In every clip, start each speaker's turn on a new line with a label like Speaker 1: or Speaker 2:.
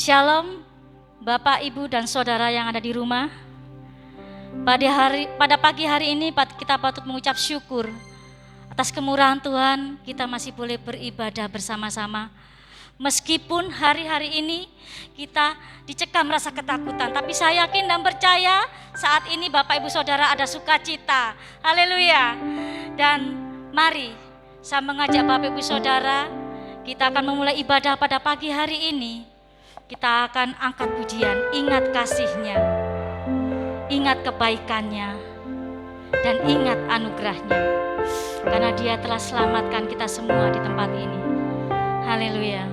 Speaker 1: Shalom Bapak, Ibu, dan Saudara yang ada di rumah. Pada pagi hari ini kita patut mengucap syukur atas kemurahan Tuhan, kita masih boleh beribadah bersama-sama. Meskipun hari-hari ini kita dicekam rasa ketakutan, tapi saya yakin dan percaya saat ini Bapak Ibu Saudara ada sukacita. Haleluya. Dan mari saya mengajak Bapak Ibu Saudara, kita akan memulai ibadah pada pagi hari ini. Kita akan angkat pujian, ingat kasih-Nya, ingat kebaikannya, dan ingat anugerahnya. Karena Dia telah selamatkan kita semua di tempat ini. Haleluya.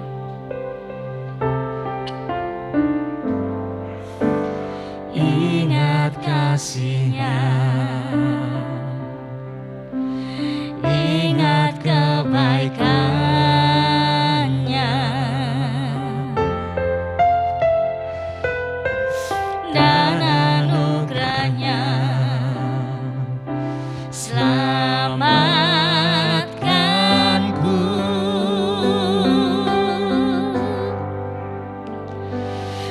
Speaker 2: Ingat kasih-Nya, ingat kebaikannya, dan anugerahnya. Selamatkanku,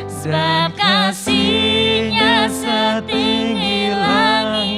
Speaker 2: sebab kasih-Nya setinggi langit.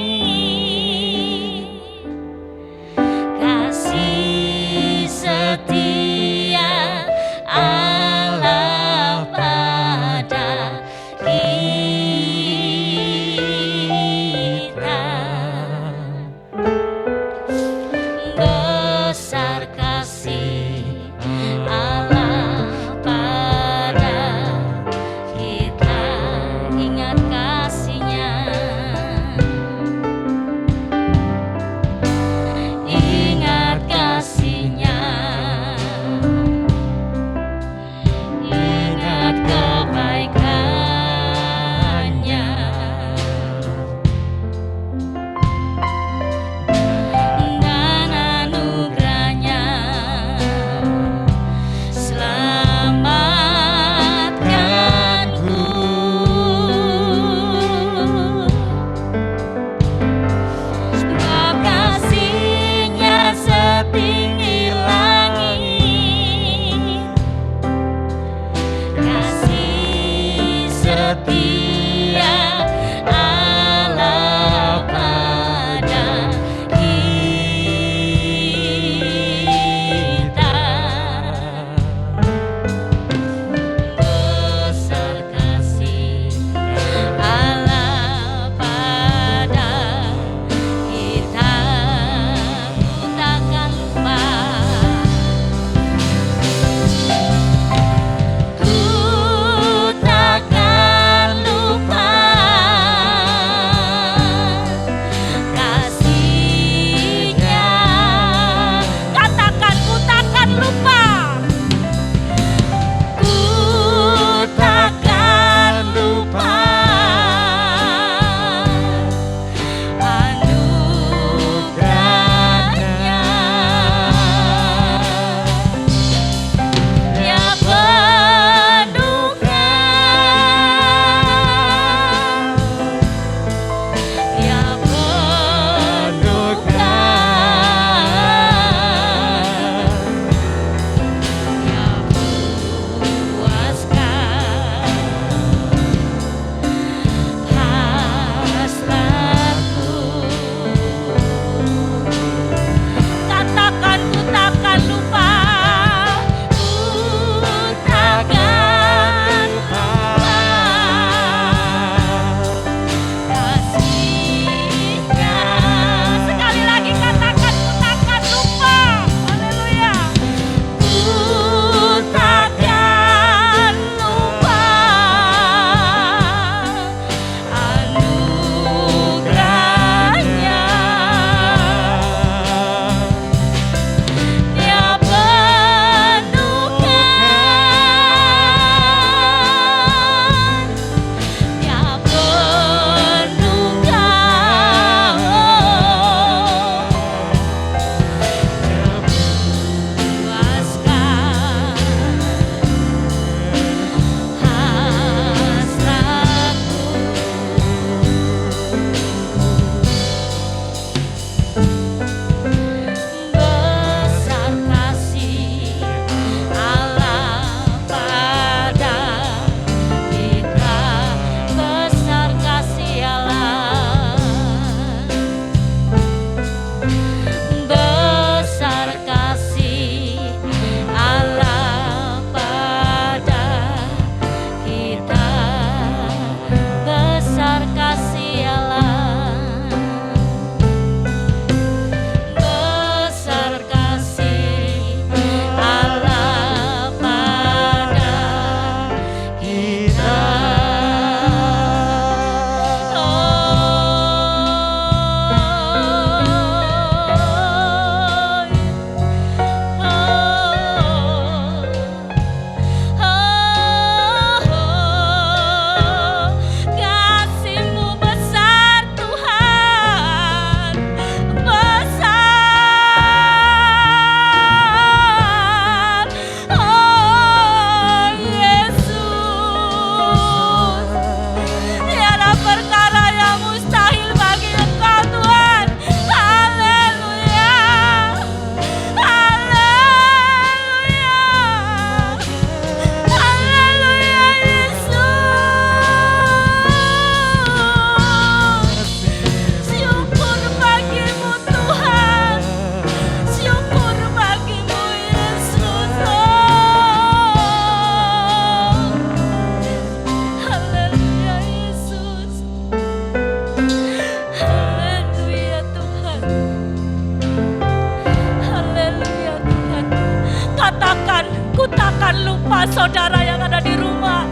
Speaker 1: lupa saudara yang ada di rumah.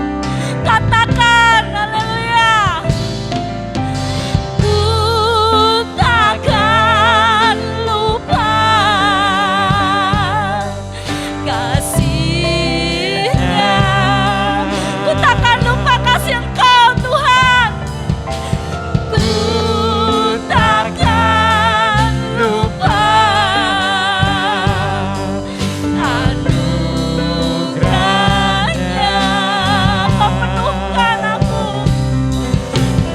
Speaker 1: Katakan haleluya. Ku takkan lupa kasih-Nya. Ku takkan lupa kasih Engkau Tuhan. Ku takkan lupa anugerah-Nya. Penuhkan aku.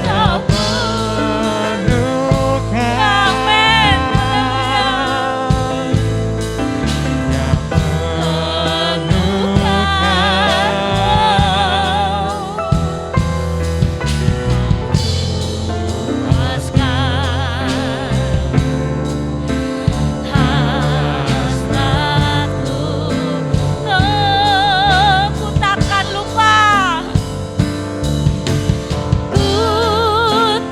Speaker 1: Kau
Speaker 2: penuhkan
Speaker 1: amin. Ku takkan lupa. Ku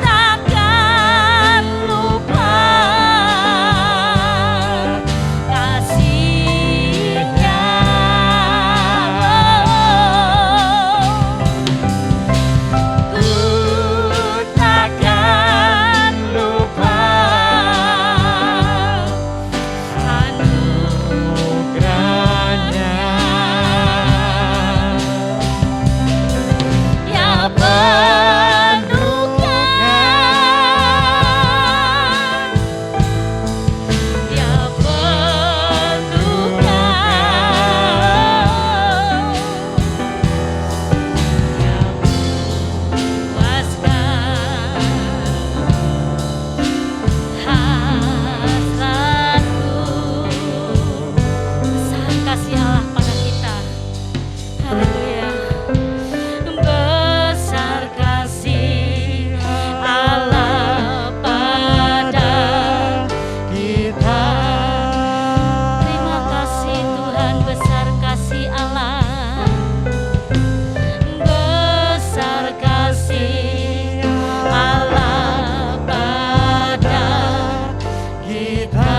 Speaker 1: takkan lupa kasih-Nya. Ku takkan lupa
Speaker 2: anugerah-Nya.
Speaker 1: Ya penuhkan, ya penuhkan, ya puaskan hasratku. Besar kasih Allah pada kita. Haleluya. Besar kasih Allah pada
Speaker 2: Kita
Speaker 1: Terima kasih Tuhan, besar kasih Allah. Besar kasih Allah pada
Speaker 2: kita.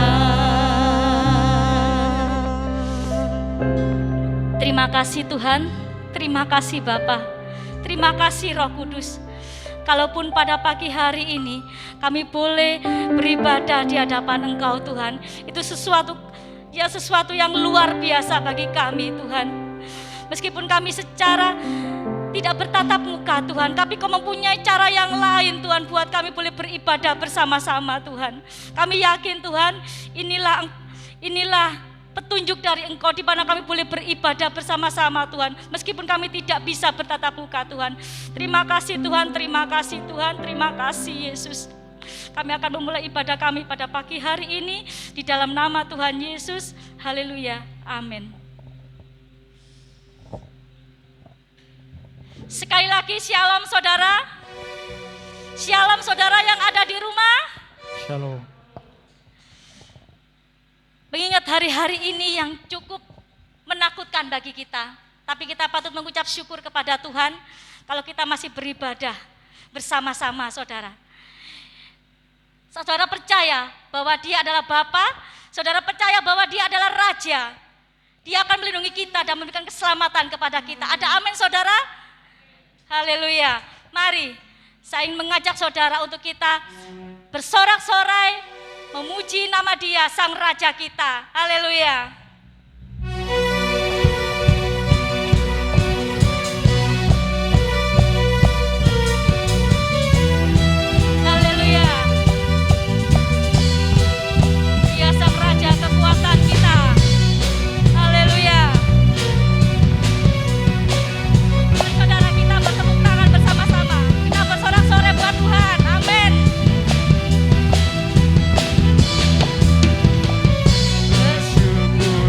Speaker 1: Terima kasih Tuhan, terima kasih Bapa, terima kasih Roh Kudus. Kalaupun pada pagi hari ini kami boleh beribadah di hadapan Engkau Tuhan, itu sesuatu yang luar biasa bagi kami Tuhan. Meskipun kami secara tidak bertatap muka Tuhan, tapi Kau mempunyai cara yang lain Tuhan buat kami boleh beribadah bersama-sama Tuhan. Kami yakin Tuhan, inilah petunjuk dari Engkau di mana kami boleh beribadah bersama-sama Tuhan. Meskipun kami tidak bisa bertatap muka Tuhan. Terima kasih Tuhan, terima kasih Tuhan, terima kasih Yesus. Kami akan memulai ibadah kami pada pagi hari ini di dalam nama Tuhan Yesus. Haleluya, amin. Sekali lagi shalom saudara. Shalom saudara yang ada di rumah.
Speaker 2: Shalom.
Speaker 1: Mengingat hari-hari ini yang cukup menakutkan bagi kita, tapi kita patut mengucap syukur kepada Tuhan kalau kita masih beribadah bersama-sama saudara. Saudara percaya bahwa Dia adalah Bapa, saudara percaya bahwa Dia adalah Raja. Dia akan melindungi kita dan memberikan keselamatan kepada kita. Ada amin saudara? Haleluya. Mari saya ingin mengajak saudara untuk kita bersorak-sorai memuji nama Dia, Sang Raja kita. Haleluya. Haleluya. Dia Sang Raja kekuatan kita. Haleluya. Mari saudara kita bertepuk tangan bersama-sama. Kita bersorak-sorai buat Tuhan. Amin.
Speaker 2: Bersyukur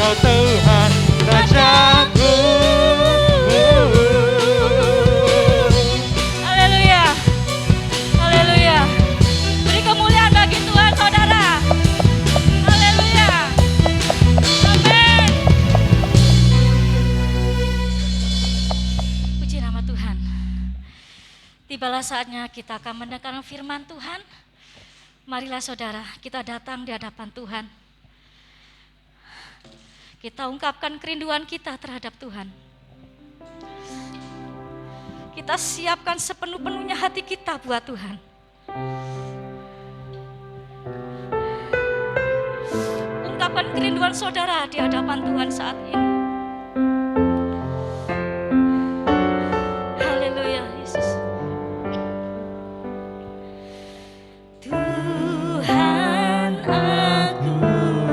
Speaker 2: Engkau Tuhan Rajaku.
Speaker 1: Haleluya. Haleluya. Beri kemuliaan bagi Tuhan, saudara. Haleluya. Amin. Puji nama Tuhan. Tibalah saatnya kita akan mendengarkan firman Tuhan. Marilah saudara, kita datang di hadapan Tuhan. Kita ungkapkan kerinduan kita terhadap Tuhan. Kita siapkan sepenuh-penuhnya hati kita buat Tuhan. Ungkapkan kerinduan saudara di hadapan Tuhan saat ini. Haleluya, Yesus. Tuhan, aku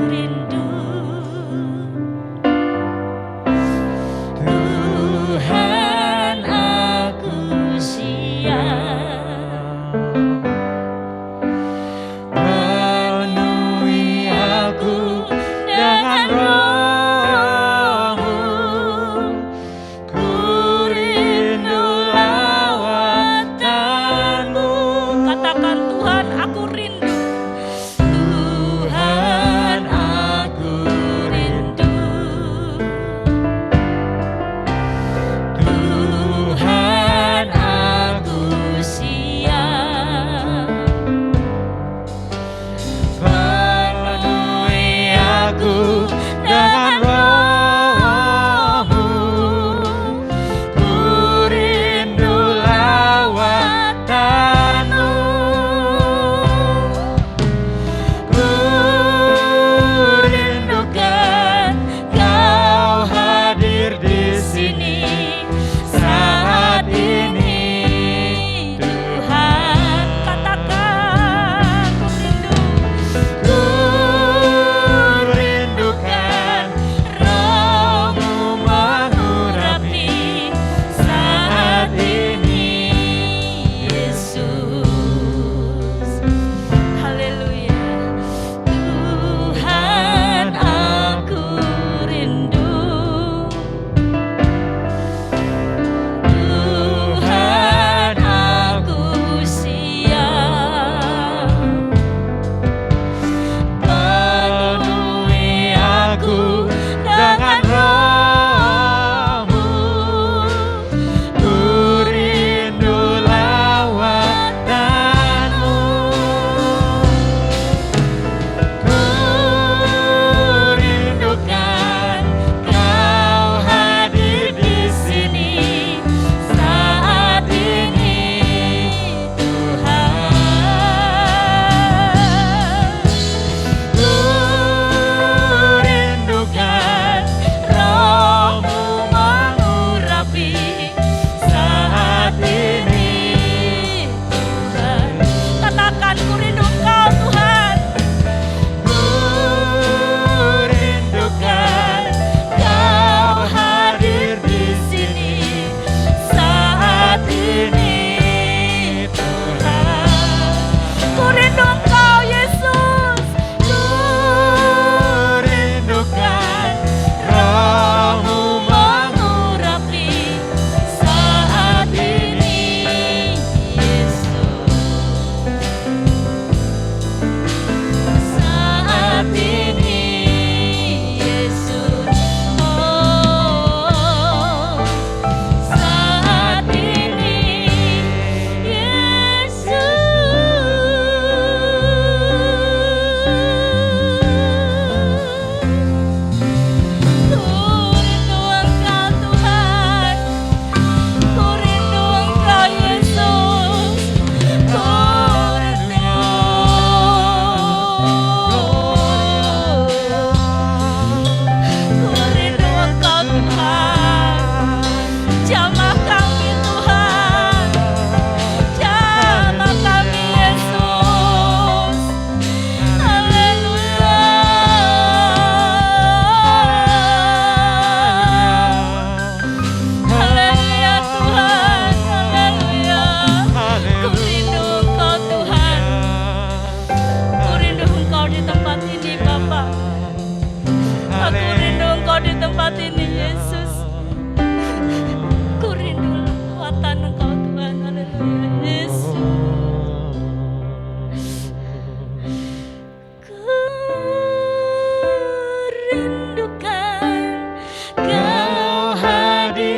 Speaker 1: rindu. Tuhan, aku siap.
Speaker 2: Penuhi aku dengan roh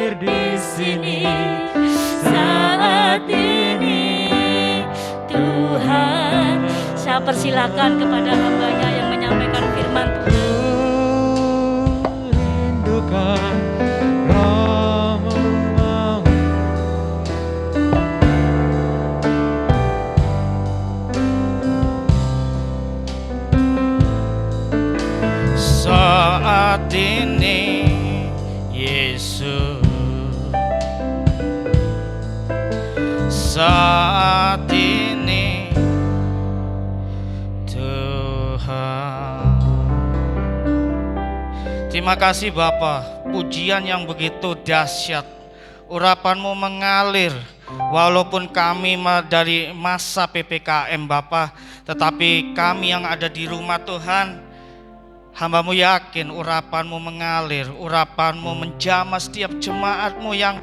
Speaker 2: hadir di sini
Speaker 1: saat ini. Tuhan, saya persilakan kepada hamba-Nya yang menyampaikan firman Tuhan.
Speaker 2: Rindukan Romo-Mu. Saat ini Yesus, saat ini Tuhan. Terima kasih Bapa, pujian yang begitu dahsyat, urapan-Mu mengalir. Walaupun kami dari masa PPKM Bapa, tetapi kami yang ada di rumah Tuhan, hamba-Mu yakin urapan-Mu mengalir, urapan-Mu menjamah setiap jemaat-Mu yang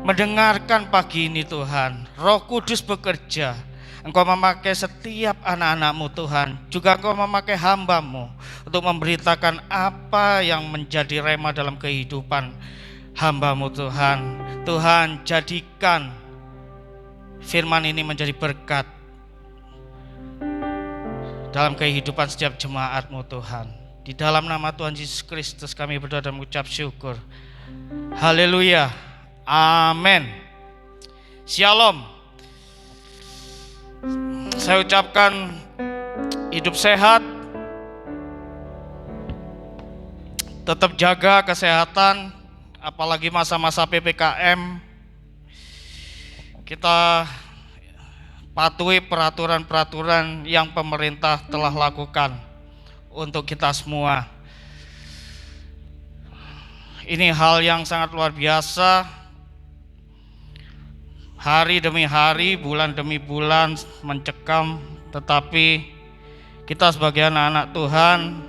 Speaker 2: mendengarkan pagi ini Tuhan. Roh Kudus bekerja, Engkau memakai setiap anak-anak-Mu Tuhan, juga Engkau memakai hamba-Mu untuk memberitakan apa yang menjadi rema dalam kehidupan hamba-Mu Tuhan. Tuhan, jadikan firman ini menjadi berkat dalam kehidupan setiap jemaat-Mu Tuhan. Di dalam nama Tuhan Yesus Kristus kami berdoa dan mengucap syukur. Haleluya. Amin. Shalom. Saya ucapkan hidup sehat, tetap jaga kesehatan, apalagi masa-masa PPKM. Kita patuhi peraturan-peraturan yang pemerintah telah lakukan untuk kita semua. Ini hal yang sangat luar biasa. Hari demi hari, bulan demi bulan mencekam, tetapi kita sebagai anak-anak Tuhan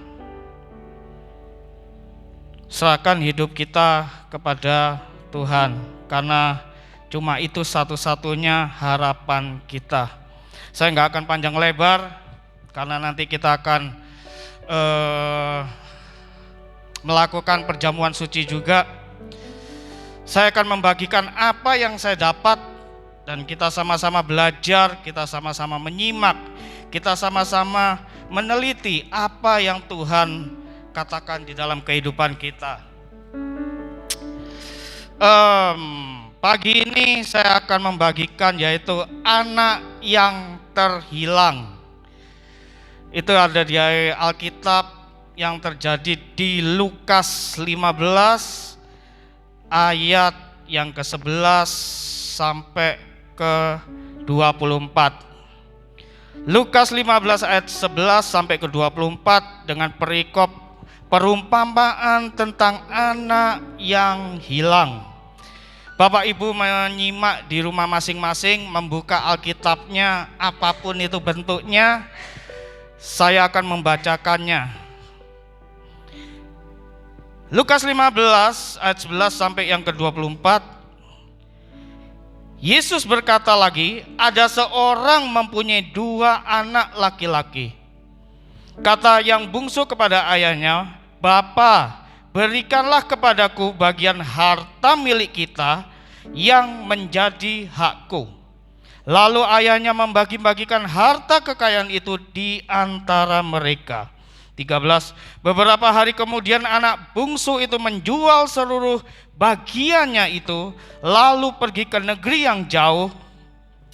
Speaker 2: serahkan hidup kita kepada Tuhan, karena cuma itu satu-satunya harapan kita. Saya nggak akan panjang lebar, karena nanti kita akan melakukan perjamuan suci juga. Saya akan membagikan apa yang saya dapat, dan kita sama-sama belajar, kita sama-sama menyimak, kita sama-sama meneliti apa yang Tuhan katakan di dalam kehidupan kita. Pagi ini saya akan membagikan yaitu anak yang terhilang. Itu ada di Alkitab yang terjadi di Lukas 15 ayat yang ke-11 sampai ke-24. Lukas 15 ayat 11 sampai ke-24 dengan perikop perumpamaan tentang anak yang hilang. Bapak Ibu menyimak di rumah masing-masing, membuka Alkitabnya apapun itu bentuknya. Saya akan membacakannya. Lukas 15 ayat 11 sampai yang ke-24. Yesus berkata lagi, ada seorang mempunyai 2 anak laki-laki. Kata yang bungsu kepada ayahnya, "Bapa, berikanlah kepadaku bagian harta milik kita yang menjadi hakku." Lalu ayahnya membagi-bagikan harta kekayaan itu di antara mereka. 13. Beberapa hari kemudian anak bungsu itu menjual seluruh bagiannya itu, lalu pergi ke negeri yang jauh.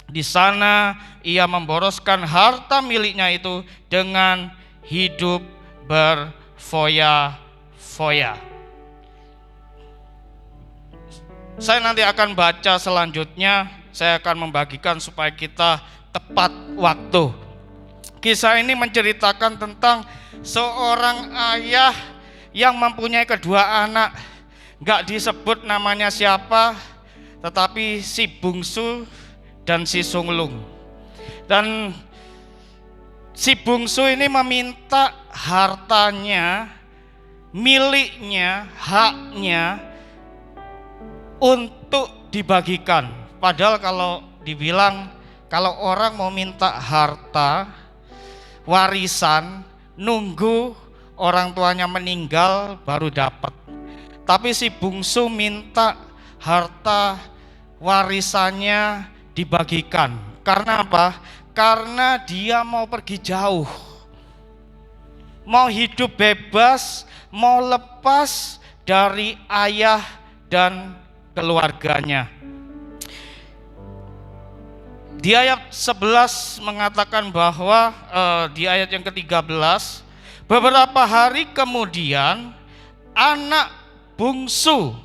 Speaker 2: Di sana ia memboroskan harta miliknya itu dengan hidup berfoya-foya. Saya nanti akan baca selanjutnya. Saya akan membagikan supaya kita tepat waktu. Kisah ini menceritakan tentang seorang ayah yang mempunyai 2 anak. Gak disebut namanya siapa, tetapi si bungsu dan si sulung. Dan si bungsu ini meminta hartanya, miliknya, haknya untuk dibagikan. Padahal kalau dibilang, kalau orang mau minta harta, warisan, nunggu orang tuanya meninggal baru dapat. Tapi si bungsu minta harta warisannya dibagikan. Karena apa? Karena dia mau pergi jauh, mau hidup bebas, mau lepas dari ayah dan keluarganya. Di ayat 11 mengatakan bahwa di ayat yang ke-13, beberapa hari kemudian anak bungsu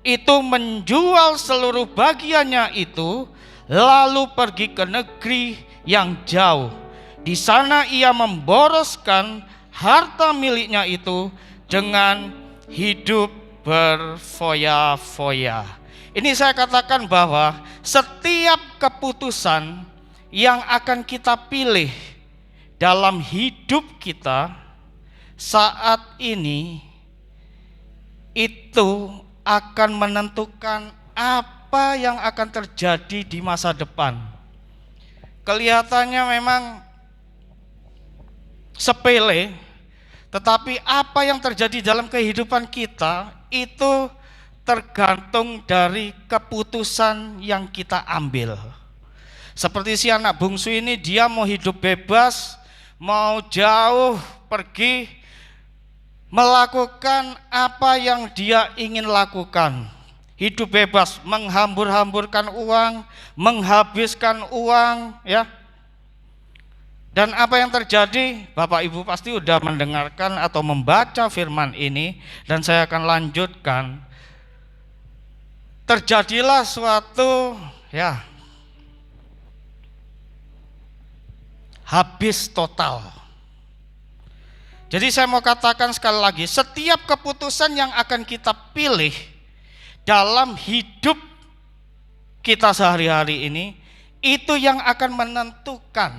Speaker 2: itu menjual seluruh bagiannya itu, lalu pergi ke negeri yang jauh. Di sana ia memboroskan harta miliknya itu dengan hidup berfoya-foya. Ini saya katakan bahwa setiap keputusan yang akan kita pilih dalam hidup kita saat ini itu akan menentukan apa yang akan terjadi di masa depan. Kelihatannya memang sepele, tetapi apa yang terjadi dalam kehidupan kita itu tergantung dari keputusan yang kita ambil. Seperti si anak bungsu ini, dia mau hidup bebas, mau jauh pergi, melakukan apa yang dia ingin lakukan. Hidup bebas, menghambur-hamburkan uang, menghabiskan uang, ya. Dan apa yang terjadi? Bapak Ibu pasti sudah mendengarkan atau membaca firman ini, dan saya akan lanjutkan. Terjadilah suatu habis total. Jadi saya mau katakan sekali lagi, setiap keputusan yang akan kita pilih dalam hidup kita sehari-hari ini, itu yang akan menentukan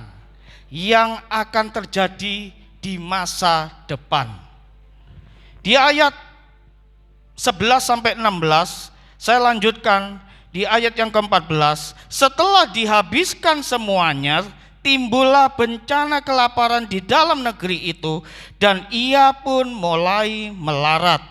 Speaker 2: yang akan terjadi di masa depan. Di ayat 11 sampai 16, saya lanjutkan di ayat yang ke-14. Setelah dihabiskan semuanya, timbullah bencana kelaparan di dalam negeri itu, dan ia pun mulai melarat.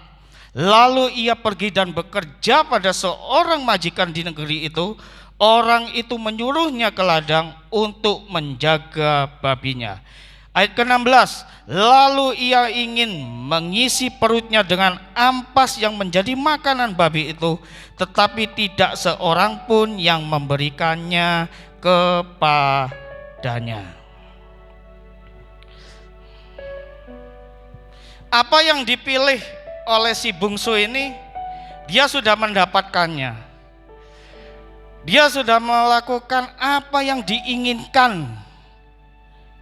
Speaker 2: Lalu ia pergi dan bekerja pada seorang majikan di negeri itu. Orang itu menyuruhnya ke ladang untuk menjaga babinya. Ayat ke-16, lalu ia ingin mengisi perutnya dengan ampas yang menjadi makanan babi itu, tetapi tidak seorang pun yang memberikannya kepadanya. Apa yang dipilih oleh si bungsu ini, dia sudah mendapatkannya. Dia sudah melakukan apa yang diinginkan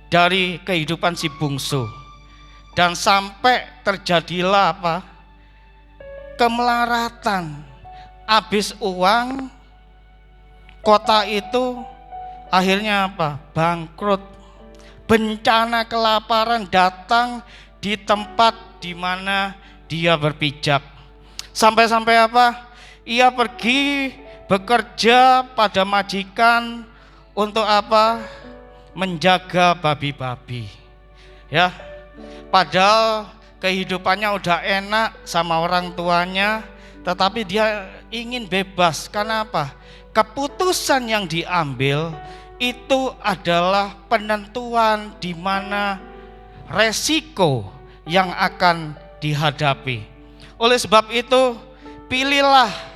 Speaker 2: dari kehidupan si bungsu. Dan sampai terjadilah apa? Kemelaratan. Habis uang, kota itu akhirnya apa? Bangkrut. Bencana kelaparan datang di tempat di mana dia berpijak. Sampai-sampai apa? Ia pergi bekerja pada majikan untuk apa? Menjaga babi-babi. Ya. Padahal kehidupannya udah enak sama orang tuanya, tetapi dia ingin bebas. Karena apa? Keputusan yang diambil itu adalah penentuan di mana resiko yang akan dihadapi. Oleh sebab itu, pilihlah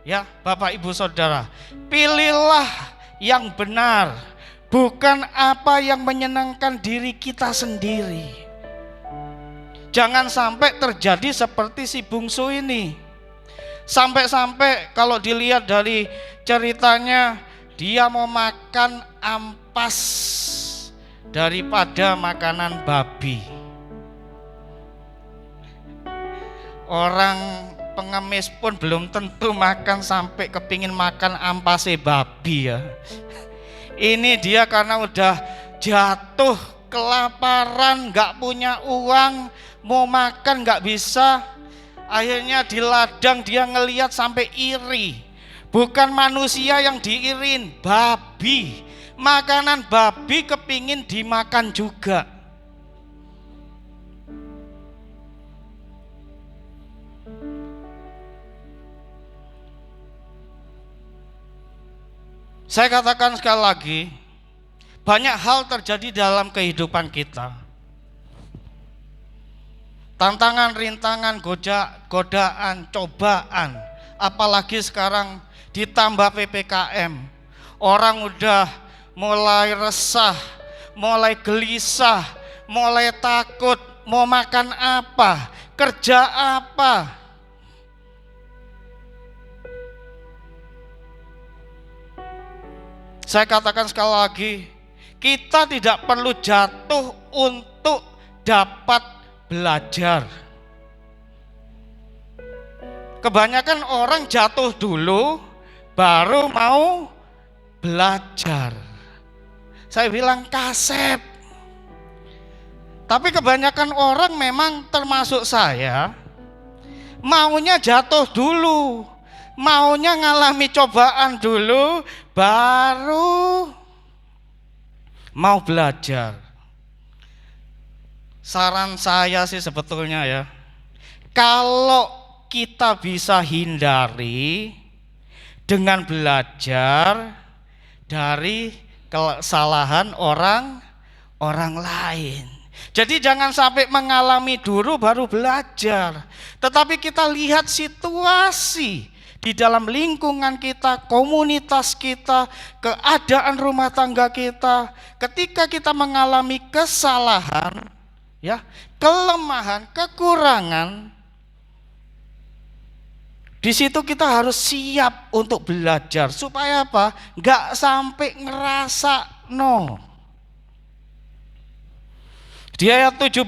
Speaker 2: ya Bapak Ibu Saudara, pilihlah yang benar, bukan apa yang menyenangkan diri kita sendiri. Jangan sampai terjadi seperti si bungsu ini. Sampai-sampai kalau dilihat dari ceritanya, dia mau makan ampas daripada makanan babi. Orang pengemis pun belum tentu makan sampai kepingin makan ampase babi ya. Ini dia karena udah jatuh kelaparan, gak punya uang, mau makan gak bisa. Akhirnya di ladang dia ngelihat sampai iri. Bukan manusia yang diirin, babi. Makanan babi kepingin dimakan juga. Saya katakan sekali lagi, banyak hal terjadi dalam kehidupan kita. Tantangan, rintangan, godaan, cobaan. Apalagi sekarang ditambah PPKM. Orang udah mulai resah, mulai gelisah, mulai takut, mau makan apa, kerja apa. Saya katakan sekali lagi, kita tidak perlu jatuh untuk dapat belajar. Kebanyakan orang jatuh dulu baru mau belajar. Saya bilang kasep. Tapi kebanyakan orang memang termasuk saya maunya jatuh dulu, maunya ngalami cobaan dulu baru mau belajar. Saran saya sih sebetulnya ya, kalau kita bisa hindari dengan belajar dari kesalahan orang lain. Jadi jangan sampai mengalami dulu baru belajar. Tetapi kita lihat situasi di dalam lingkungan kita, komunitas kita, keadaan rumah tangga kita. Ketika kita mengalami kesalahan, ya, kelemahan, kekurangan, di situ kita harus siap untuk belajar. Supaya apa? Enggak sampai ngerasa no. Di ayat 17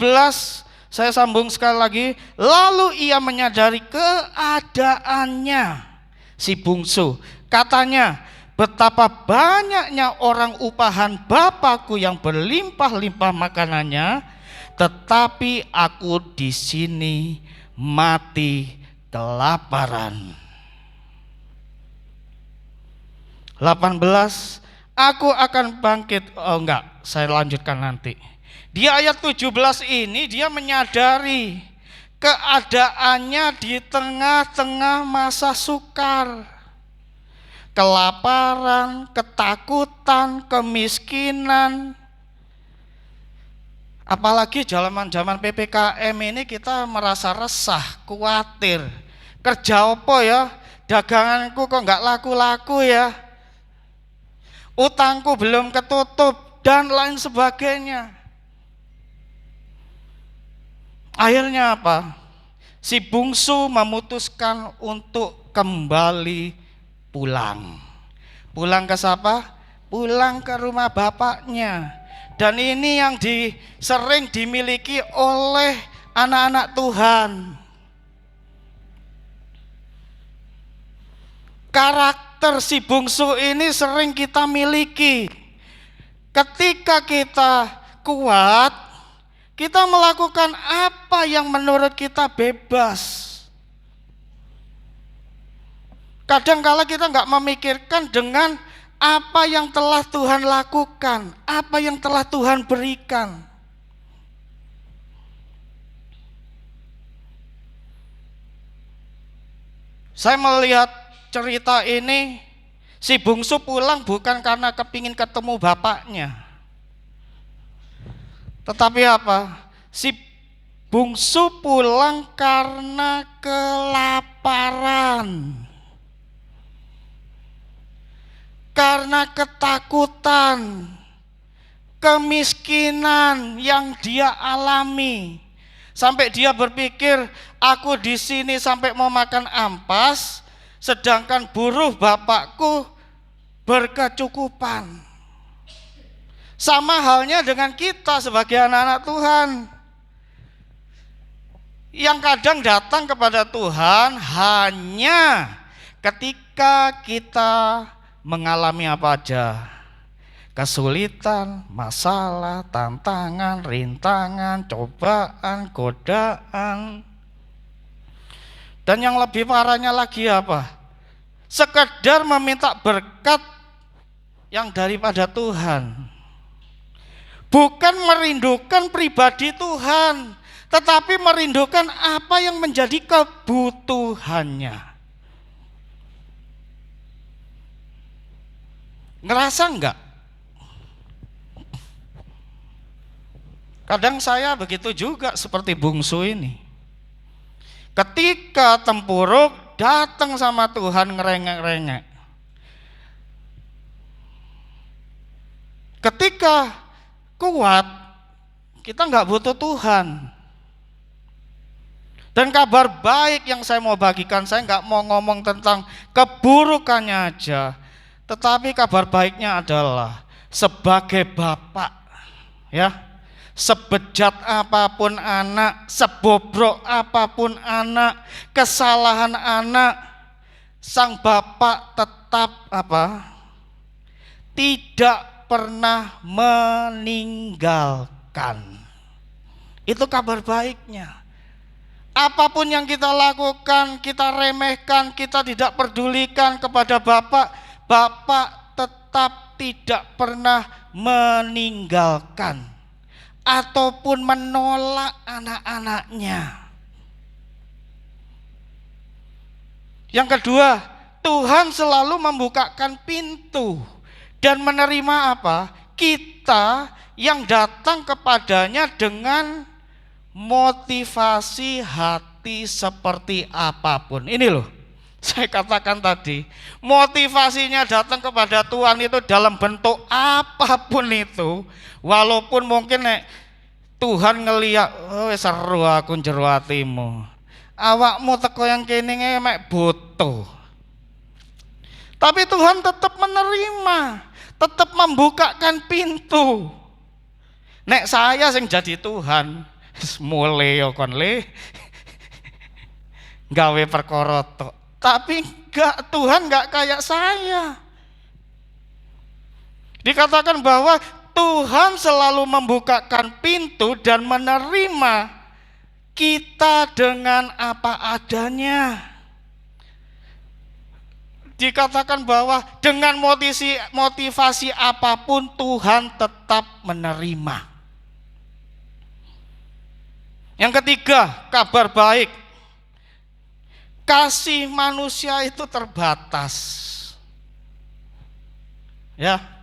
Speaker 2: saya sambung sekali lagi. Lalu ia menyadari keadaannya si bungsu. Katanya, betapa banyaknya orang upahan Bapakku yang berlimpah-limpah makanannya, tetapi aku di sini mati kelaparan. 18, aku akan bangkit. Oh enggak, saya lanjutkan nanti. Di ayat 17 ini dia menyadari keadaannya di tengah-tengah masa sukar. Kelaparan, ketakutan, kemiskinan. Apalagi zaman PPKM ini kita merasa resah, khawatir. Kerja apa ya? Daganganku kok enggak laku-laku ya? Utangku belum ketutup dan lain sebagainya. Akhirnya apa? Si bungsu memutuskan untuk kembali pulang. Pulang ke siapa? Pulang ke rumah bapaknya. Dan ini yang sering dimiliki oleh anak-anak Tuhan. Karakter si bungsu ini sering kita miliki. Ketika kita kuat, kita melakukan apa yang menurut kita bebas. Kadang-kala kita nggak memikirkan dengan apa yang telah Tuhan lakukan, apa yang telah Tuhan berikan. Saya melihat cerita ini, si bungsu pulang bukan karena kepingin ketemu bapaknya. Tetapi apa? Si bungsu pulang karena kelaparan. Karena ketakutan, kemiskinan yang dia alami. Sampai dia berpikir, aku di sini sampai mau makan ampas, sedangkan buruh bapakku berkecukupan. Sama halnya dengan kita sebagai anak-anak Tuhan, yang kadang datang kepada Tuhan hanya ketika kita mengalami apa aja, kesulitan, masalah, tantangan, rintangan, cobaan, godaan. Dan yang lebih parahnya lagi apa? Sekedar meminta berkat yang daripada Tuhan. Bukan merindukan pribadi Tuhan, tetapi merindukan apa yang menjadi kebutuhannya. Ngerasa enggak? Kadang saya begitu juga seperti bungsu ini. Ketika tempuruk datang sama Tuhan ngerengek-rengek. Ketika kuat, kita nggak butuh Tuhan. Dan kabar baik yang saya mau bagikan, saya nggak mau ngomong tentang keburukannya aja. Tetapi kabar baiknya adalah sebagai bapak, ya. Sebejat apapun anak, sebobrok apapun anak, kesalahan anak, sang bapak tetap tidak pernah meninggalkan. Itu kabar baiknya. Apapun yang kita lakukan, kita remehkan, kita tidak pedulikan kepada bapak, bapak tetap tidak pernah meninggalkan ataupun menolak anak-anaknya. Yang kedua, Tuhan selalu membukakan pintu dan menerima apa? Kita yang datang kepadanya dengan motivasi hati seperti apapun. Ini loh, saya katakan tadi, motivasinya datang kepada Tuhan itu dalam bentuk apapun itu. Walaupun mungkin Tuhan ngeliat, oh seru aku njero atimu, awakmu teko yang kene mek butuh. Tapi Tuhan tetap menerima, tetap membukakan pintu. Nek saya sing jadi Tuhan, mulai yo kon le gawe perkara tok. Tapi enggak, Tuhan enggak kayak saya. Dikatakan bahwa Tuhan selalu membukakan pintu dan menerima kita dengan apa adanya. Dikatakan bahwa dengan motivasi apapun Tuhan tetap menerima. Yang ketiga, kabar baik. Kasih manusia itu terbatas. Ya.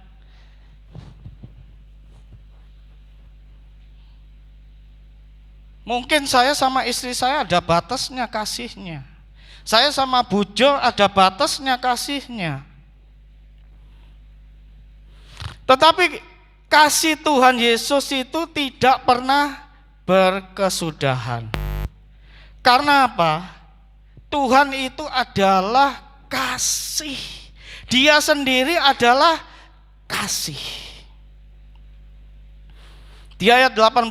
Speaker 2: Mungkin saya sama istri saya ada batasnya kasihnya. Saya sama bujo ada batasnya kasihnya. Tetapi kasih Tuhan Yesus itu tidak pernah berkesudahan. Karena apa? Tuhan itu adalah kasih. Dia sendiri adalah kasih. Di ayat 18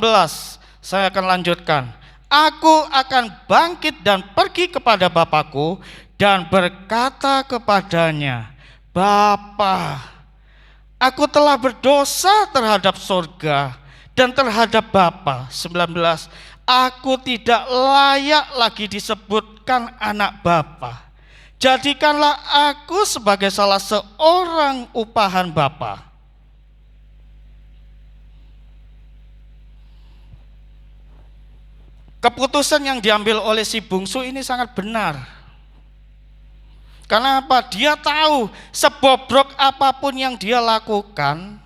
Speaker 2: saya akan lanjutkan. Aku akan bangkit dan pergi kepada Bapakku dan berkata kepadanya, Bapa, aku telah berdosa terhadap surga dan terhadap Bapa. 19, aku tidak layak lagi disebutkan anak Bapa. Jadikanlah aku sebagai salah seorang upahan Bapa. Keputusan yang diambil oleh si bungsu ini sangat benar. Karena apa? Dia tahu sebobrok apapun yang dia lakukan,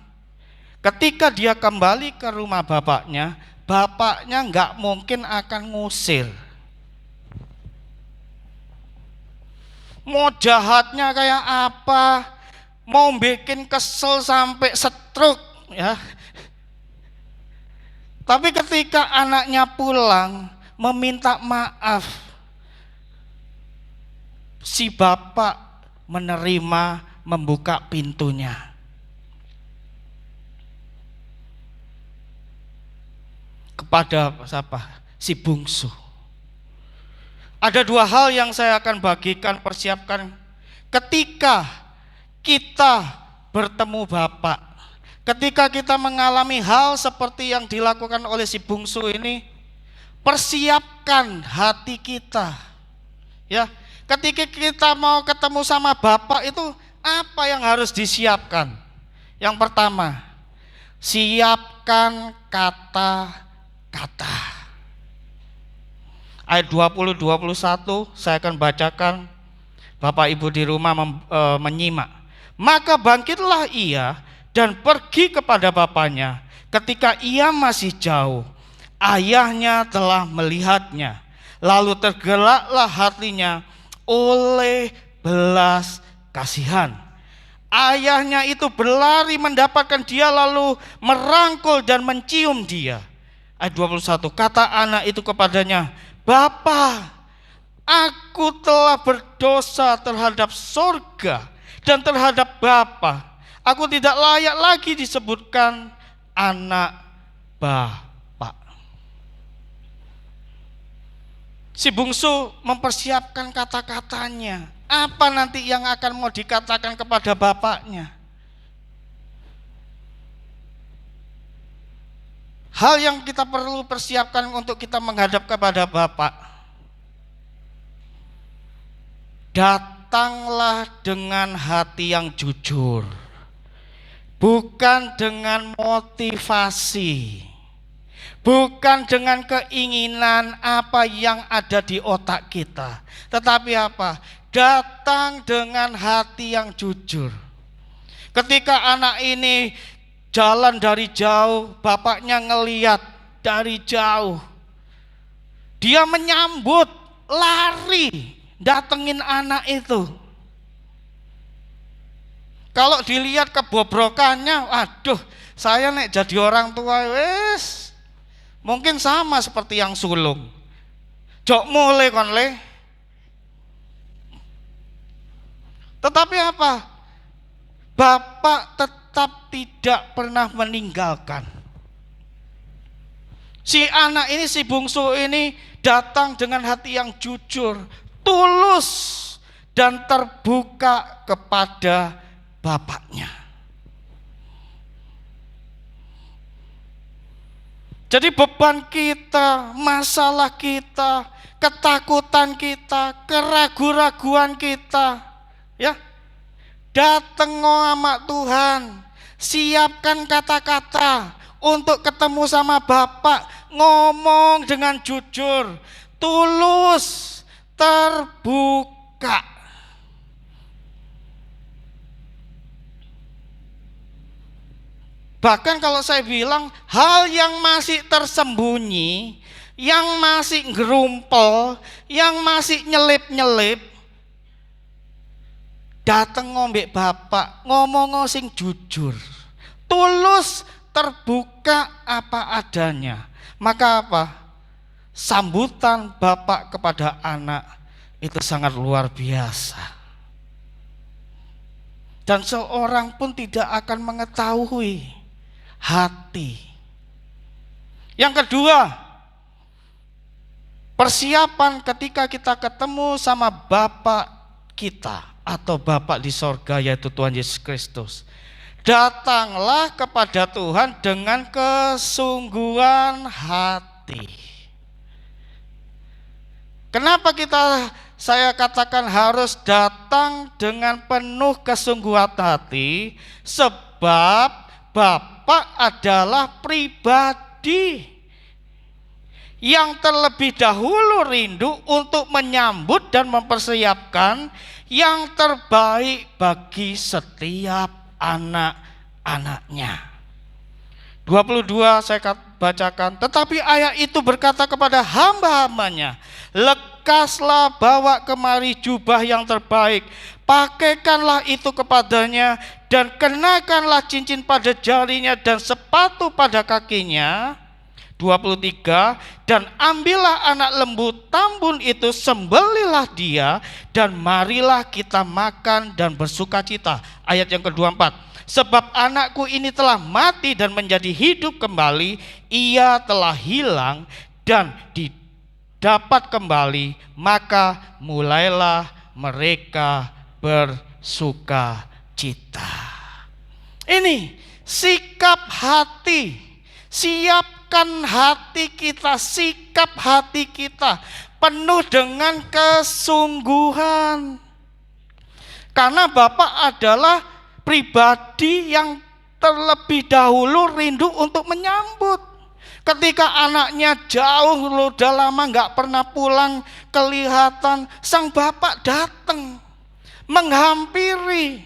Speaker 2: ketika dia kembali ke rumah bapaknya nggak mungkin akan ngusir. Mau jahatnya kayak apa, mau bikin kesel sampai stroke, ya. Tapi ketika anaknya pulang meminta maaf, si bapak menerima, membuka pintunya. Kepada siapa? Si bungsu. Ada dua hal yang saya akan bagikan, persiapkan ketika kita bertemu Bapak. Ketika kita mengalami hal seperti yang dilakukan oleh si bungsu ini, persiapkan hati kita. Ya, ketika kita mau ketemu sama Bapak itu apa yang harus disiapkan? Yang pertama, siapkan kata-kata. Ayat 20-21 saya akan bacakan. Bapak Ibu di rumah menyimak. Maka bangkitlah ia dan pergi kepada bapaknya. Ketika ia masih jauh, ayahnya telah melihatnya. Lalu tergeraklah hatinya oleh belas kasihan. Ayahnya itu berlari mendapatkan dia, lalu merangkul dan mencium dia. Ayat 21, kata anak itu kepadanya, Bapa, aku telah berdosa terhadap sorga dan terhadap Bapa. Aku tidak layak lagi disebutkan anak Bapa. Si bungsu mempersiapkan kata-katanya. Apa nanti yang akan mau dikatakan kepada bapaknya? Hal yang kita perlu persiapkan untuk kita menghadap kepada Bapak. Datanglah dengan hati yang jujur, bukan dengan motivasi, bukan dengan keinginan apa yang ada di otak kita, tetapi apa? Datang dengan hati yang jujur. Ketika anak ini jalan dari jauh, bapaknya ngeliat dari jauh, dia menyambut, lari, datengin anak itu. Kalau dilihat kebobrokannya, aduh, saya nek jadi orang tua, wes mungkin sama seperti yang sulung. Jok mulai kon le. Tetapi apa? Bapak tetap tidak pernah meninggalkan. Si anak ini, si bungsu ini datang dengan hati yang jujur, tulus, dan terbuka kepada bapaknya. Jadi beban kita, masalah kita, ketakutan kita, keraguan-raguan kita, ya, datang sama Tuhan, siapkan kata-kata untuk ketemu sama Bapak, ngomong dengan jujur, tulus, terbuka. Bahkan kalau saya bilang hal yang masih tersembunyi, yang masih gerumpel, yang masih nyelip-nyelip, dateng ngombek Bapak, ngomong sing jujur, tulus, terbuka apa adanya. Maka apa? Sambutan Bapak kepada anak itu sangat luar biasa. Dan seorang pun tidak akan mengetahui hati. Yang kedua, persiapan ketika kita ketemu sama Bapak kita atau Bapak di sorga, yaitu Tuhan Yesus Kristus. Datanglah kepada Tuhan dengan kesungguhan hati. Kenapa saya katakan harus datang dengan penuh kesungguhan hati? Sebab Bapak adalah pribadi yang terlebih dahulu rindu untuk menyambut dan mempersiapkan yang terbaik bagi setiap anak-anaknya. 22 saya bacakan, tetapi ayah itu berkata kepada hamba-hambanya, lekaslah bawa kemari jubah yang terbaik, pakaikanlah itu kepadanya, dan kenakanlah cincin pada jarinya dan sepatu pada kakinya. 23, dan ambillah anak lembu tambun itu, sembelilah dia, dan marilah kita makan dan bersukacita. Ayat yang ke-24, sebab anakku ini telah mati dan menjadi hidup kembali, ia telah hilang dan didapat kembali, maka mulailah mereka bersukacita. Ini sikap hati, siapkan hati kita, sikap hati kita penuh dengan kesungguhan. Karena Bapak adalah pribadi yang terlebih dahulu rindu untuk menyambut. Ketika anaknya jauh, udah lama gak pernah pulang, kelihatan sang Bapak datang, menghampiri,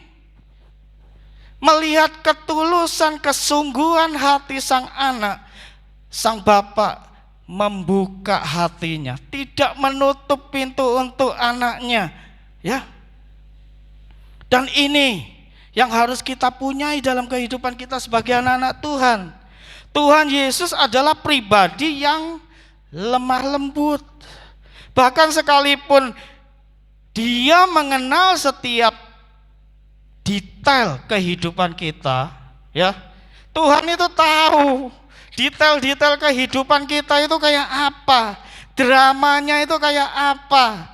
Speaker 2: melihat ketulusan, kesungguhan hati sang anak, sang bapak membuka hatinya, tidak menutup pintu untuk anaknya, ya. Dan ini yang harus kita punyai dalam kehidupan kita sebagai anak-anak Tuhan. Tuhan Yesus adalah pribadi yang lemah lembut. Bahkan sekalipun dia mengenal setiap detail kehidupan kita, ya. Tuhan itu tahu detail-detail kehidupan kita itu kayak apa, dramanya itu kayak apa,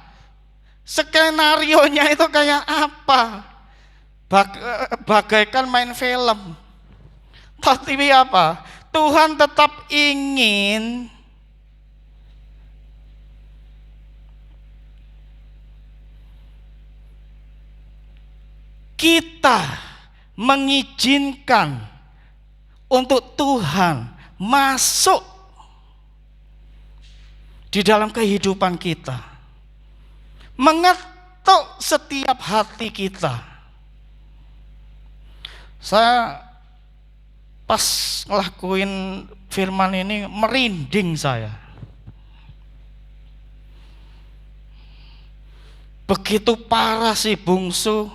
Speaker 2: skenarionya itu kayak apa. Bagaikan main film. Tapi apa? Tuhan tetap ingin kita mengizinkan untuk Tuhan masuk di dalam kehidupan kita, mengetuk setiap hati kita. Saya pas ngelakuin firman ini merinding saya. Begitu parah si bungsu,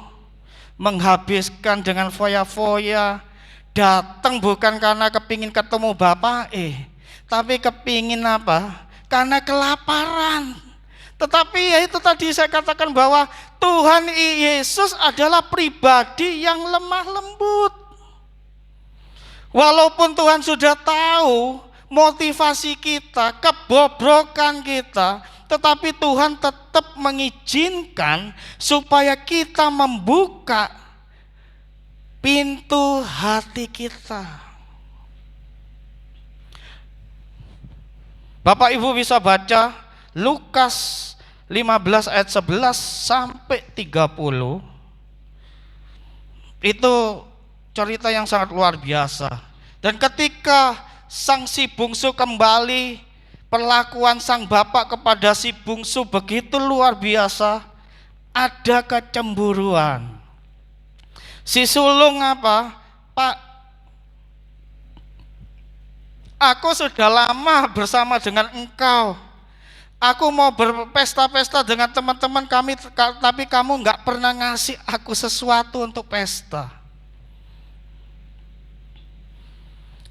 Speaker 2: menghabiskan dengan foya-foya, datang bukan karena kepingin ketemu bapak, tapi kepingin apa? Karena kelaparan. Tetapi ya itu tadi saya katakan bahwa Tuhan Yesus adalah pribadi yang lemah lembut. Walaupun Tuhan sudah tahu motivasi kita, kebobrokan kita, tetapi Tuhan tetap mengizinkan supaya kita membuka pintu hati kita. Bapak Ibu bisa baca Lukas 15 ayat 11 sampai 30. Itu cerita yang sangat luar biasa. Dan ketika sang si bungsu kembali, perlakuan sang bapak kepada si bungsu begitu luar biasa. Ada kecemburuan. Si sulung apa? Pak, aku sudah lama bersama dengan engkau. Aku mau berpesta-pesta dengan teman-teman kami, tapi kamu nggak pernah ngasih aku sesuatu untuk pesta.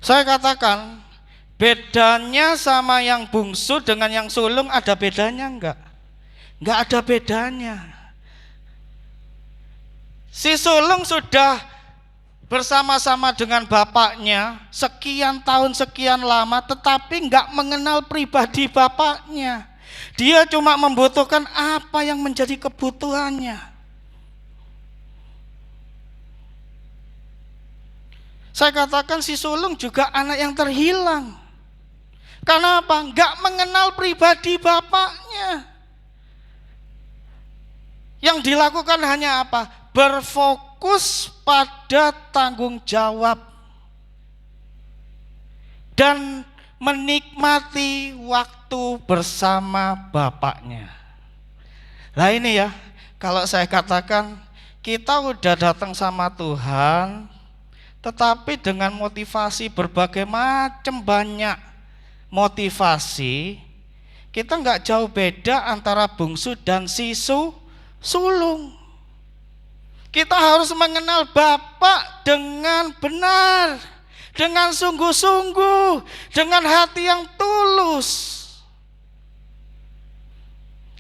Speaker 2: Saya katakan, bedanya sama yang bungsu dengan yang sulung ada bedanya enggak? Enggak ada bedanya. Si sulung sudah bersama-sama dengan bapaknya sekian tahun, sekian lama, tetapi enggak mengenal pribadi bapaknya. Dia cuma membutuhkan apa yang menjadi kebutuhannya. Saya katakan si sulung juga anak yang terhilang. Karena apa? Enggak mengenal pribadi bapaknya. Yang dilakukan hanya apa? Berfokus pada tanggung jawab dan menikmati waktu bersama bapaknya. Nah ini ya, kalau saya katakan kita udah datang sama Tuhan, tetapi dengan motivasi berbagai macam banyak motivasi, kita nggak jauh beda antara bungsu dan si sulung. Kita harus mengenal Bapak dengan benar, dengan sungguh-sungguh, dengan hati yang tulus.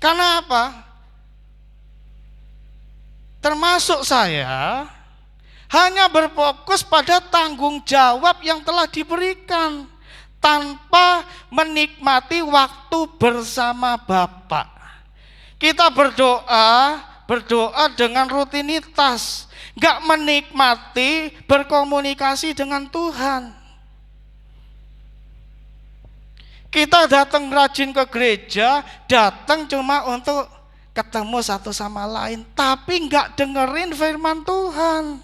Speaker 2: Karena apa? Termasuk saya hanya berfokus pada tanggung jawab yang telah diberikan, tanpa menikmati waktu bersama Bapak. Kita berdoa dengan rutinitas, gak menikmati berkomunikasi dengan Tuhan. Kita datang rajin ke gereja, datang cuma untuk ketemu satu sama lain, tapi gak dengerin firman Tuhan.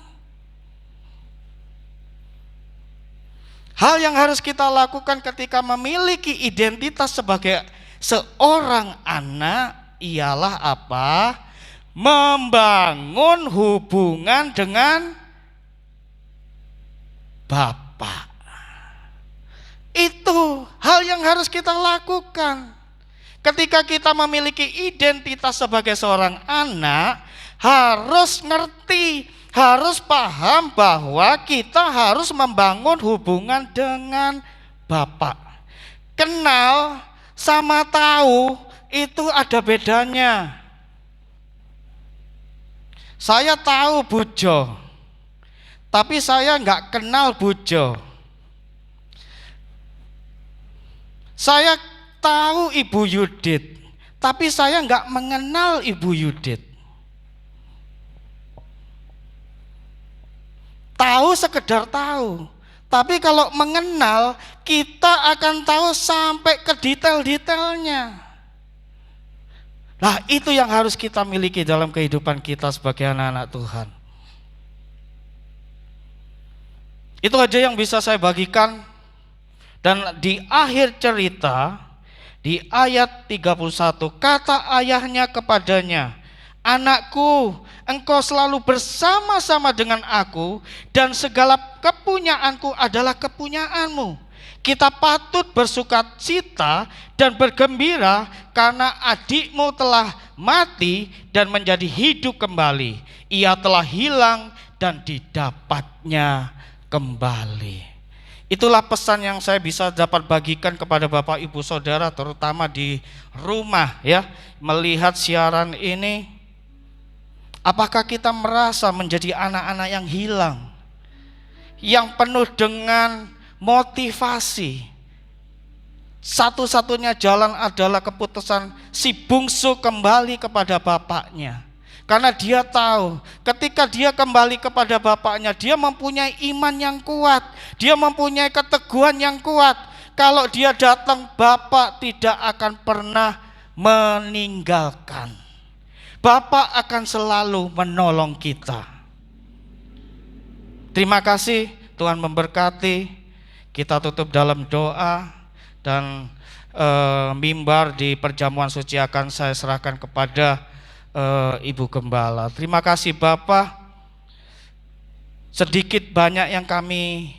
Speaker 2: Hal yang harus kita lakukan ketika memiliki identitas sebagai seorang anak ialah apa? Membangun hubungan dengan Bapa. Itu hal yang harus kita lakukan. Ketika kita memiliki identitas sebagai seorang anak, harus ngerti, harus paham bahwa kita harus membangun hubungan dengan Bapa. Kenal sama tahu itu ada bedanya. Saya tahu Bujo, tapi saya nggak kenal Bujo. Saya tahu Ibu Yudit, tapi saya nggak mengenal Ibu Yudit. Tahu sekedar tahu, tapi kalau mengenal, kita akan tahu sampai ke detail-detailnya. Nah, itu yang harus kita miliki dalam kehidupan kita sebagai anak-anak Tuhan. Itu aja yang bisa saya bagikan. Dan di akhir cerita, di ayat 31, kata ayahnya kepadanya, "Anakku, engkau selalu bersama-sama dengan aku, dan segala kepunyaanku adalah kepunyaanmu. Kita patut bersukacita dan bergembira karena adikmu telah mati dan menjadi hidup kembali. Ia telah hilang dan didapatnya kembali." Itulah pesan yang saya bisa dapat bagikan kepada Bapak Ibu Saudara, terutama di rumah ya, melihat siaran ini. Apakah kita merasa menjadi anak-anak yang hilang, yang penuh dengan motivasi? Satu-satunya jalan adalah keputusan si bungsu kembali kepada bapaknya. Karena dia tahu ketika dia kembali kepada bapaknya, dia mempunyai iman yang kuat, dia mempunyai keteguhan yang kuat. Kalau dia datang, bapak tidak akan pernah meninggalkan. Bapak akan selalu menolong kita. Terima kasih, Tuhan memberkati. Kita tutup dalam doa, dan mimbar di perjamuan suci akan saya serahkan kepada Ibu Gembala. Terima kasih Bapak. Sedikit banyak yang kami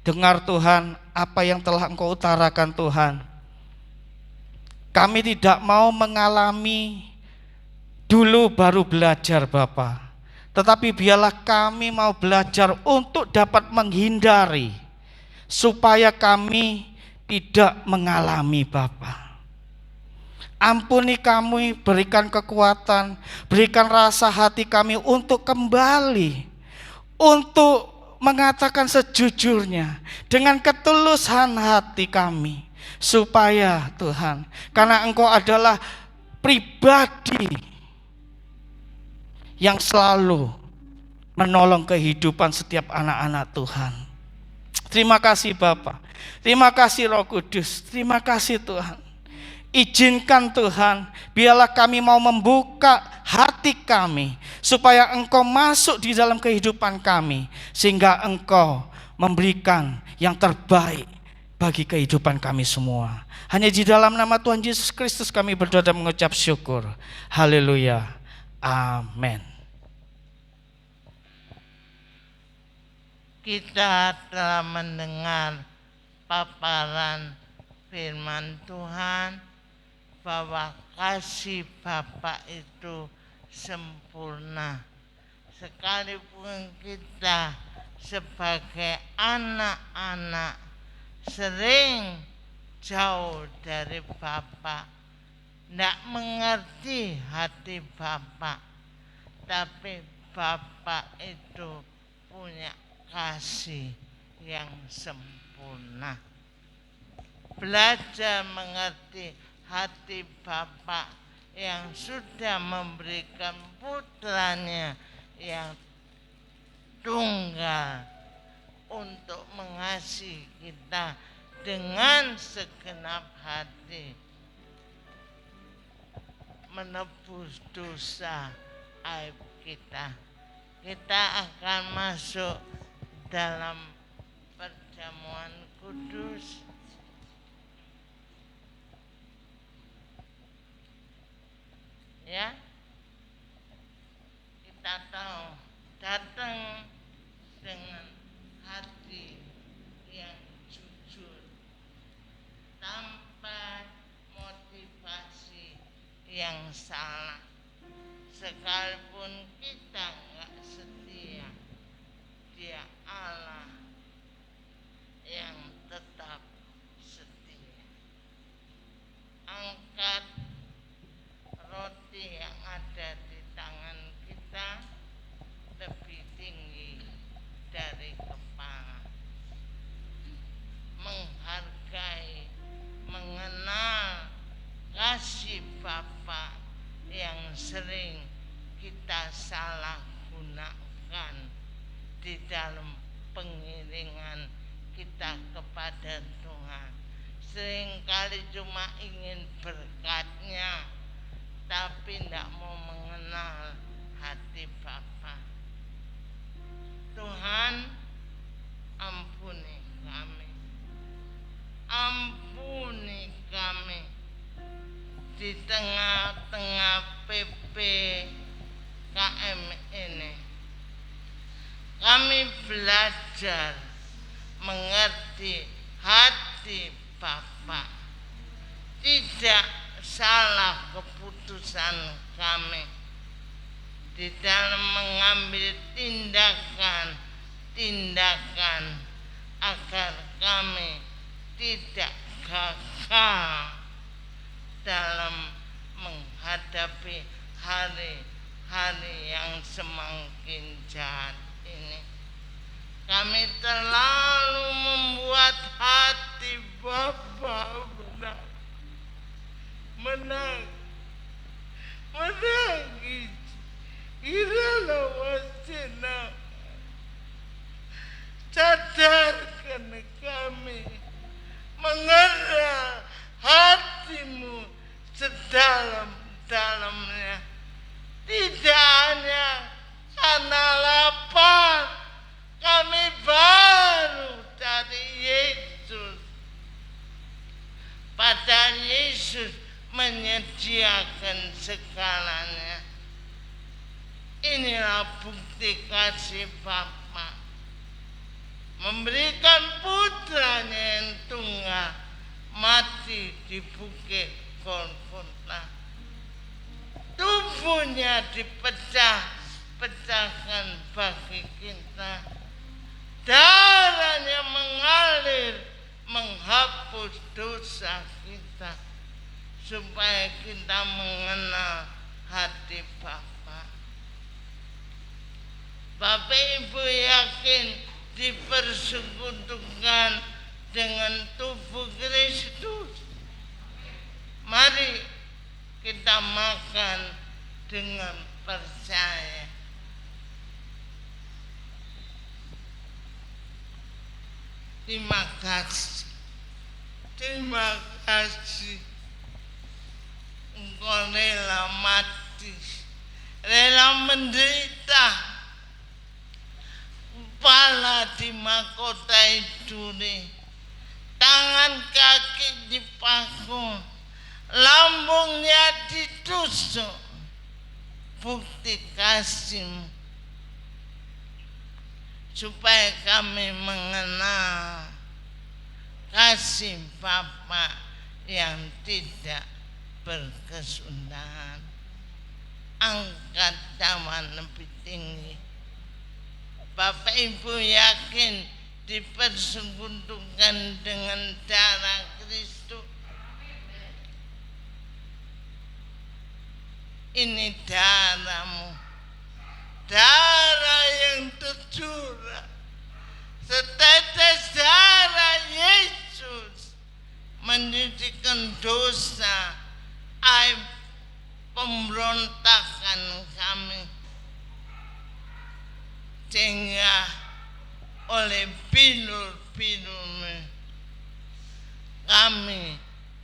Speaker 2: dengar Tuhan, apa yang telah Engkau utarakan Tuhan. Kami tidak mau mengalami dulu baru belajar Bapak, tetapi biarlah kami mau belajar untuk dapat menghindari, supaya kami tidak mengalami Bapak. Ampuni kami, berikan kekuatan, berikan rasa hati kami untuk kembali, untuk mengatakan sejujurnya dengan ketulusan hati kami, supaya Tuhan, karena Engkau adalah pribadi yang selalu menolong kehidupan setiap anak-anak Tuhan. Terima kasih Bapa, terima kasih Roh Kudus, terima kasih Tuhan. Izinkan Tuhan, biarlah kami mau membuka hati kami, supaya Engkau masuk di dalam kehidupan kami, sehingga Engkau memberikan yang terbaik bagi kehidupan kami semua. Hanya di dalam nama Tuhan Yesus Kristus kami berdoa dan mengucap syukur. Haleluya. Amin.
Speaker 3: Kita telah mendengar paparan firman Tuhan, bahwa kasih Bapa itu sempurna. Sekalipun kita sebagai anak-anak sering jauh dari Bapa, tidak mengerti hati Bapa, tapi Bapa itu punya kasih yang sempurna. Belajar mengerti hati Bapa yang sudah memberikan putranya yang tunggal untuk mengasihi kita dengan segenap hati, menebus dosa aib kita. Kita akan masuk dalam perjamuan kudus. Ya, kita tahu datang dengan hati sekalipun kita nggak setia, Dia Allah yang tetap setia. Angkat roti yang ada di tangan kita lebih tinggi dari kepala. Menghargai, mengenal kasih Bapa yang sering kita salah gunakan di dalam pengiringan kita kepada Tuhan. Seringkali cuma ingin berkatnya, tapi tidak mau mengenal hati Bapa. Tuhan, ampuni kami. Ampuni kami di tengah-tengah PPKM ini. Kami belajar mengerti hati Bapa. Tidak salah keputusan kami di dalam mengambil tindakan agar kami tidak gagal dalam menghadapi hari-hari yang semakin jahat ini. Kami terlalu membuat hati Bapa menangis. Iralah wacana. Sadarkan kami, mengenal hati-Mu sedalam-dalamnya. Tidak hanya karena lapar, kami baru dari Yesus. Padahal Yesus menyediakan segalanya. Inilah bukti kasih Bapa, memberikan putranya yang tunggal mati di bukit Golgota. Tubuhnya dipecahkan bagi kita. Darahnya mengalir menghapus dosa kita, supaya kita mengenal hati Bapa. Bapak Ibu yakin dipersekutukan dengan tubuh Kristus. Mari kita makan dengan percaya. Terima kasih. Terima kasih. Engkau rela mati, rela menderita. Kepala di mahkota duri, tangan kaki dipakul, lambungnya ditusuk. Bukti kasih-Mu supaya kami mengenal kasih Bapa yang tidak berkesudahan. Angkat tangan lebih tinggi. Bapak Ibu yakin dipersekutukan dengan darah Kristus. Ini darah-Mu, darah yang tercurah, setetes darah Yesus menyucikan dosa, aib pemberontakan kami. Sehingga oleh pilur-pilur kami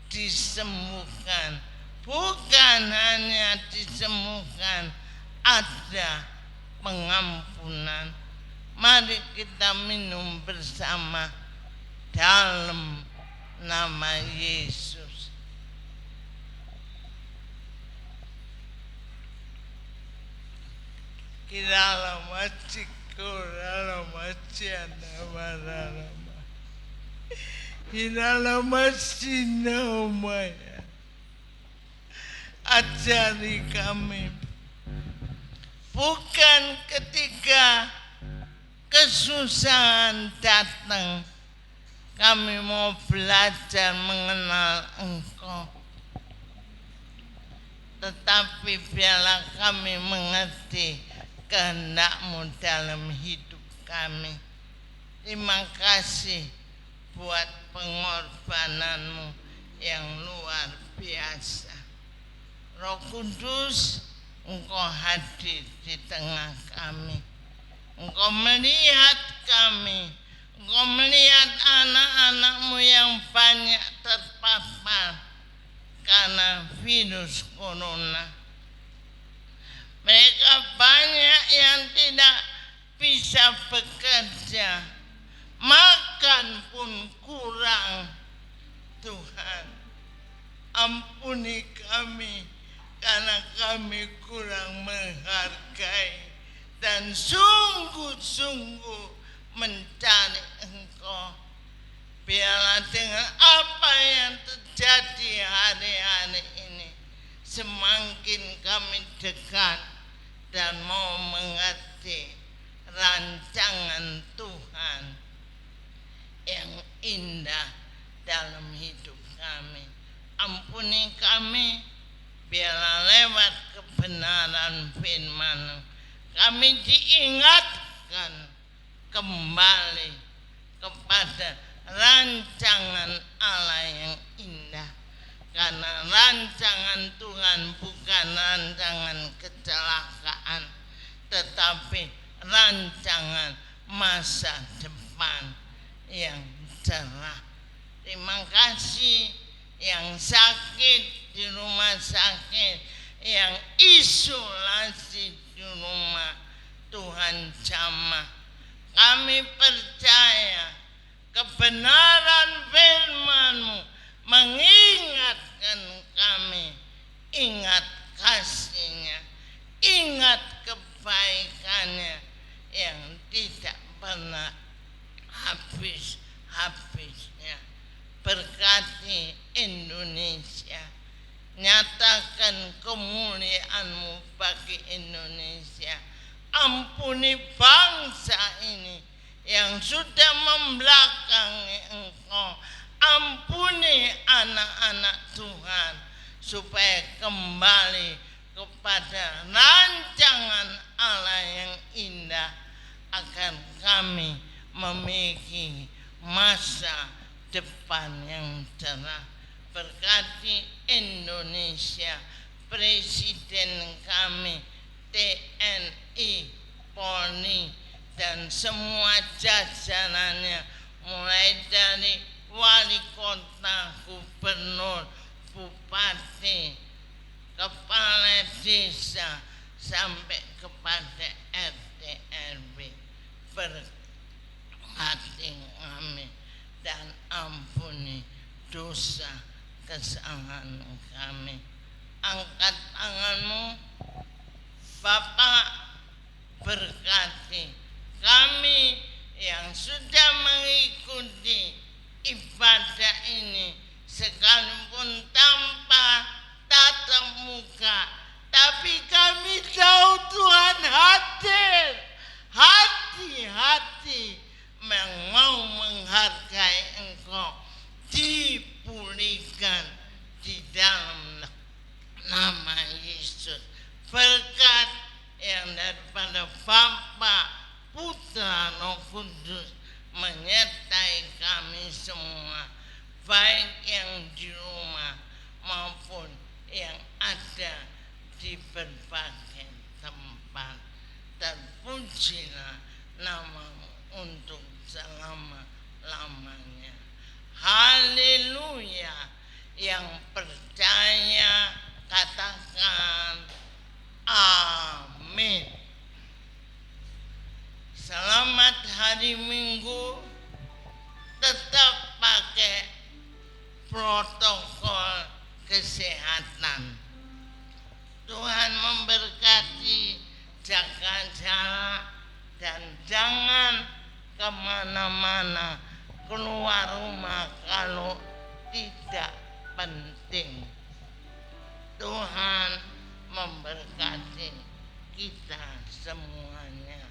Speaker 3: disembuhkan. Bukan hanya disembuhkan, ada pengampunan. Mari kita minum bersama dalam nama Yesus. Kirala macikura maciana mararama. Kirala macina umaya. Ajari kami bukan ketika kesusahan datang kami mau belajar mengenal Engkau, tetapi biarlah kami mengerti kehendak-Mu dalam hidup kami. Terima kasih buat pengorbanan-Mu yang luar biasa. Roh Kudus, Engkau hadir di tengah kami. Engkau melihat kami, Engkau melihat anak-anak-Mu yang banyak terpapar karena virus corona. Mereka banyak yang tidak bisa bekerja, makan pun kurang. Tuhan, ampuni kami karena kami kurang menghargai dan sungguh-sungguh mencari Engkau. Biarlah dengan apa yang terjadi hari-hari ini, semakin kami dekat dan mau mengerti rancangan Tuhan yang indah dalam hidup kami. Ampuni kami, biarlah lewat kebenaran firman kami diingatkan kembali kepada rancangan Allah yang indah. Karena rancangan Tuhan bukan rancangan kecelakaan, tetapi rancangan masa depan yang cerah. Terima kasih yang sakit di rumah sakit, yang isolasi di rumah, Tuhan jamah. Kami percaya kebenaran firman-Mu mengingatkan kami, ingat kasih-Nya, ingat kebaikannya yang tidak pernah habis-habisnya. Berkati Indonesia, nyatakan kemuliaan-Mu bagi Indonesia. Ampuni bangsa ini yang sudah membelakangi Engkau. Ampuni anak-anak Tuhan supaya kembali kepada rancangan Allah yang indah, agar kami memiliki masa depan yang cerah. Berkati Indonesia, Presiden kami, TNI, Polri, dan semua jajarannya, mulai dari wali kota, gubernur, bupati, kepala desa, sampai kepada RT RW. Berkati kami dan ampuni dosa kesalahan kami. Angkat tangan-Mu, Bapak, berkati kami yang sudah mengikuti ibadah ini, sekalipun tanpa tatap muka, tapi kami tahu Tuhan hadir. Hati-hati yang mau menghargai Engkau dipulihkan di dalam nama Yesus. Berkat yang daripada Bapa, Putra, Roh Kudus menyertai kami semua, baik yang di rumah maupun yang ada di berbagai tempat. Terpujilah nama-Mu untuk selama-lamanya. Haleluya. Yang percaya katakan amin. Selamat hari Minggu. Tetap pakai protokol kesehatan. Tuhan memberkati, jaga jarak, dan jangan kemana-mana, keluar rumah kalau tidak penting. Tuhan memberkati. kita semuanya.